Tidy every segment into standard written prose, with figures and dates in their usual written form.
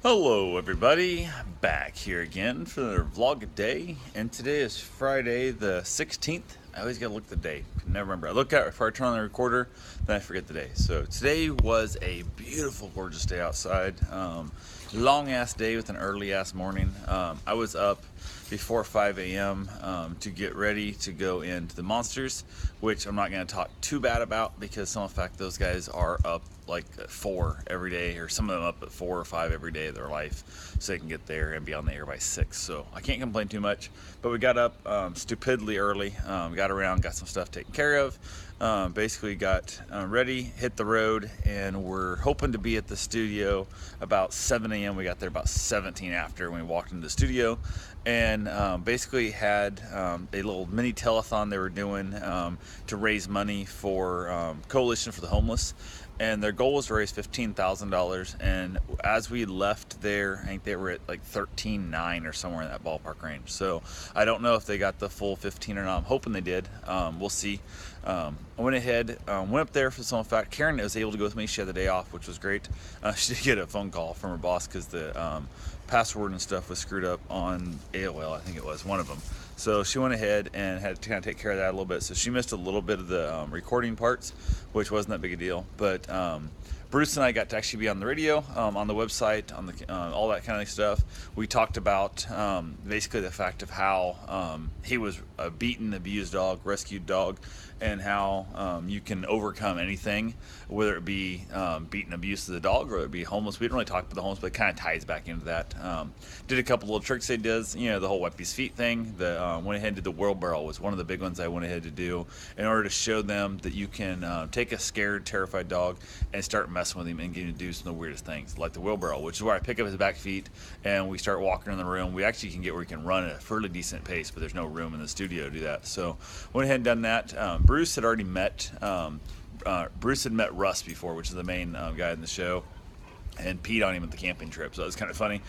Hello everybody, back here again for another vlog day, and today is Friday the 16th. I always gotta look at the day, can never remember. I look at it before I turn on the recorder, then I forget the day. So today was a beautiful, gorgeous day outside. Long ass day with an early ass morning. I was up before 5 a.m. To get ready to go into the Monsters, which I'm not going to talk too bad about because some of the fact those guys are up like at 4 every day, or some of them up at 4 or 5 every day of their life, so they can get there and be on the air by 6. So I can't complain too much, but we got up stupidly early, got around, got some stuff taken care of, basically got ready, hit the road, and we're hoping to be at the studio about 7 a.m. We got there about 17 after when we walked into the studio, and basically had a little mini telethon they were doing to raise money for Coalition for the Homeless. And their goal was to raise $15,000. And as we left there, I think they were at like 13.9 or somewhere in that ballpark range. So I don't know if they got the full 15 or not. I'm hoping they did. We'll see. I went ahead, went up there for some fact. Karen was able to go with me. She had the day off, which was great. She did get a phone call from her boss because the password and stuff was screwed up on AOL. I think it was one of them. So she went ahead and had to kind of take care of that a little bit. So she missed a little bit of the recording parts, which wasn't that big a deal. But Bruce and I got to actually be on the radio, on the website, on the all that kind of stuff. We talked about basically the fact of how he was a beaten, abused dog, rescued dog, and how you can overcome anything, whether it be beaten, abuse of the dog, or it be homeless. We didn't really talk about the homeless, but it kind of ties back into that. Did a couple little tricks they does, the whole wipe his feet thing. The went ahead and did the wheelbarrow was one of the big ones I went ahead to do in order to show them that you can take a scared, terrified dog and start messing with him and getting to do some of the weirdest things, like the wheelbarrow, which is where I pick up his back feet and we start walking in the room. We actually can get where he can run at a fairly decent pace, but there's no room in the studio to do that. So went ahead and done that. Bruce had already met Bruce had met Russ before, which is the main guy in the show, and peed on him at the camping trip, so it was kind of funny.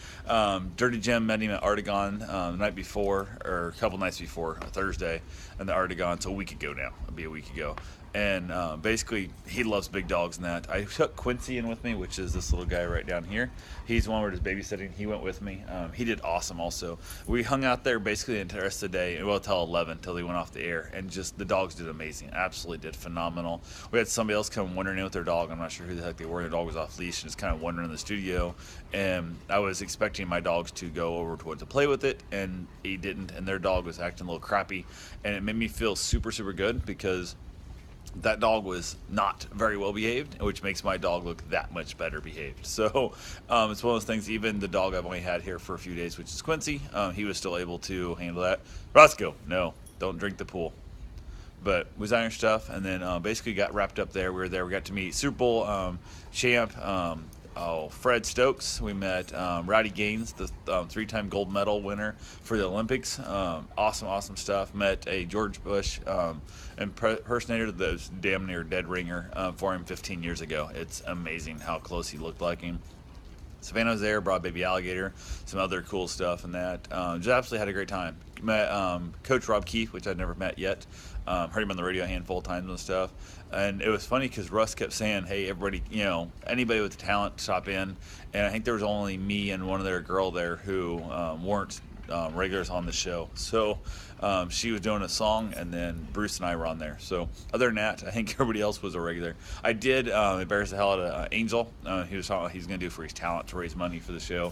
Dirty Jim met him at Artagon the night before, or a couple nights before, Thursday, and the Artagon, so a week ago now. It'll be a week ago. And basically, he loves big dogs and that. I took Quincy in with me, which is this little guy right down here. He's the one we're just babysitting. He went with me. He did awesome also. We hung out there basically the rest of the day, well, till 11, till he went off the air. And just the dogs did amazing. Absolutely did phenomenal. We had somebody else come wandering in with their dog. I'm not sure who the heck they were. Their dog was off leash and just kind of wandering in the studio. And I was expecting my dogs to go over to play with it, and he didn't. And their dog was acting a little crappy. And it made me feel super, super good because that dog was not very well behaved, which makes my dog look that much better behaved. So it's one of those things. Even the dog I've only had here for a few days, which is Quincy, he was still able to handle that. Roscoe, no, don't drink the pool. But was iron stuff, and then basically got wrapped up there. We were there. We got to meet Super Bowl champ Fred Stokes. We met Rowdy Gaines, the three-time gold medal winner for the Olympics. Awesome stuff. Met a George Bush impersonator that was damn near dead ringer for him 15 years ago. It's amazing how close he looked like him. Savannah was there, brought baby alligator, some other cool stuff and that. Just absolutely had a great time. Met Coach Rob Keefe, which I'd never met yet. Heard him on the radio a handful of times and stuff. And it was funny because Russ kept saying, hey, everybody, anybody with the talent, stop in. And I think there was only me and one other girl there who weren't regulars on the show. So she was doing a song, and then Bruce and I were on there. So other than that, I think everybody else was a regular. I did embarrass the hell out of Angel. He was talking about he's going to do for his talent to raise money for the show.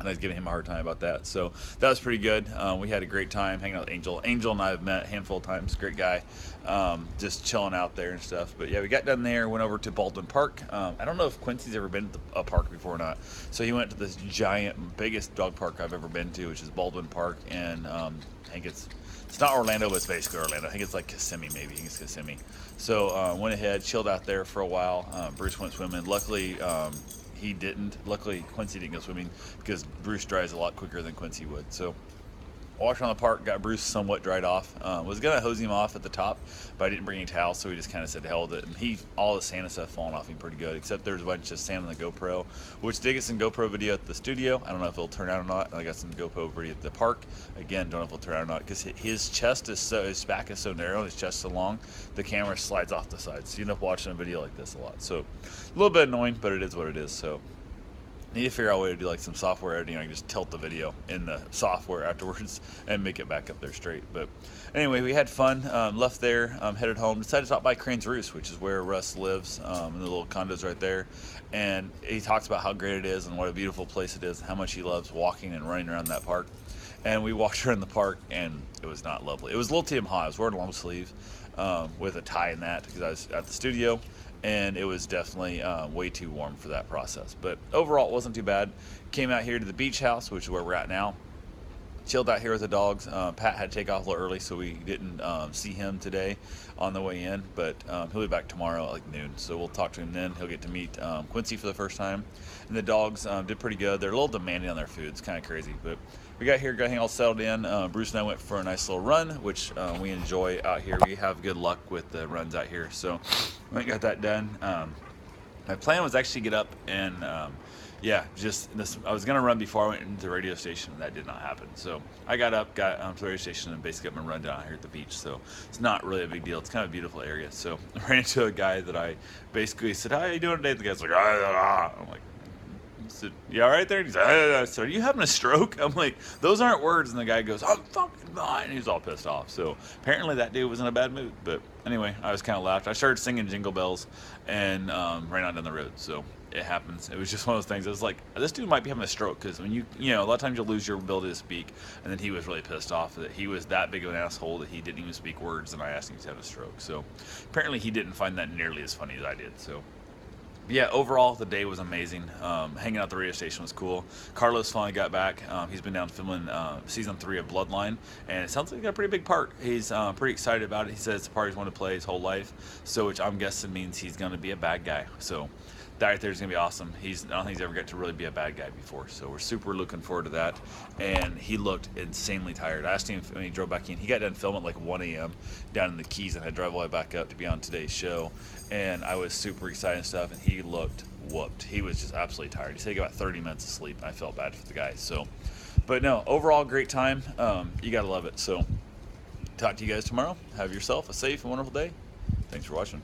And I was giving him a hard time about that. So that was pretty good. We had a great time hanging out with Angel. Angel and I have met a handful of times. Great guy. Just chilling out there and stuff. But yeah, we got done there, went over to Baldwin Park. I don't know if Quincy's ever been to a park before or not. So he went to this giant, biggest dog park I've ever been to, which is Baldwin Park. And I think it's not Orlando, but it's basically Orlando. I think it's like Kissimmee, maybe. I think it's Kissimmee. So went ahead, chilled out there for a while. Bruce went swimming. Luckily, he didn't. Luckily, Quincy didn't go swimming because Bruce dries a lot quicker than Quincy would. So walked around the park, got Bruce somewhat dried off. Was going to hose him off at the top, but I didn't bring any towels, so we just kind of said to hell with it. And all the sand and stuff falling off him pretty good, except there's a bunch of sand on the GoPro, which did get some GoPro video at the studio. I don't know if it'll turn out or not. I got some GoPro video at the park. Again, don't know if it'll turn out or not, because his chest is his back is so narrow, his chest so long, the camera slides off the side. So you end up watching a video like this a lot. So a little bit annoying, but it is what it is. So Need to figure out a way to do like some software editing. I can just tilt the video in the software afterwards and make it back up there straight. But anyway, we had fun. Left there, headed home. Decided to stop by Crane's Roost, which is where Russ lives, in the little condos right there. And he talks about how great it is and what a beautiful place it is, and how much he loves walking and running around that park. And we walked around the park, and it was not lovely. It was a little too hot. I was wearing a long sleeve with a tie in that because I was at the studio. And it was definitely way too warm for that process. But overall, it wasn't too bad. Came out here to the beach house, which is where we're at now. Chilled out here with the dogs. Pat had to take off a little early, so we didn't see him today on the way in. But he'll be back tomorrow at like noon, so we'll talk to him then. He'll get to meet Quincy for the first time. And the dogs did pretty good. They're a little demanding on their food. It's kind of crazy. But we got here, got all settled in. Bruce and I went for a nice little run, which we enjoy out here. We have good luck with the runs out here. So we got that done. My plan was actually to get up and just this. I was gonna run before I went into the radio station, and that did not happen. So I got up, got to the radio station, and basically got my run down here at the beach. So it's not really a big deal. It's kind of a beautiful area. So I ran into a guy that I basically said, "How you doing today?" The guy's like, I'm like, "So you all right there?" And he's like, "So are you having a stroke?" I'm like, "Those aren't words." And the guy goes, "I'm fucking fine." He was all pissed off. So apparently that dude was in a bad mood. But anyway, I was kind of laughed. I started singing Jingle Bells and ran on down the road. So it happens. It was just one of those things. It was like, this dude might be having a stroke, because when you know, a lot of times you'll lose your ability to speak. And then he was really pissed off that he was that big of an asshole that he didn't even speak words, and I asked him to have a stroke. So apparently he didn't find that nearly as funny as I did. So yeah, overall the day was amazing. Hanging out at the radio station was cool. Carlos finally got back. He's been down filming season 3 of Bloodline, and it sounds like he got a pretty big part. He's pretty excited about it. He says it's the part he's wanted to play his whole life, so which I'm guessing means he's going to be a bad guy. So that right there is going to be awesome. I don't think he's ever got to really be a bad guy before, so we're super looking forward to that. And he looked insanely tired. I asked him when he drove back in. He got done filming at like 1 a.m. down in the Keys, and I drive all the way back up to be on today's show. And I was super excited and stuff, and he looked whooped. He was just absolutely tired. He said he got about 30 minutes of sleep, and I felt bad for the guy. So, but no, overall great time. You got to love it. So talk to you guys tomorrow. Have yourself a safe and wonderful day. Thanks for watching.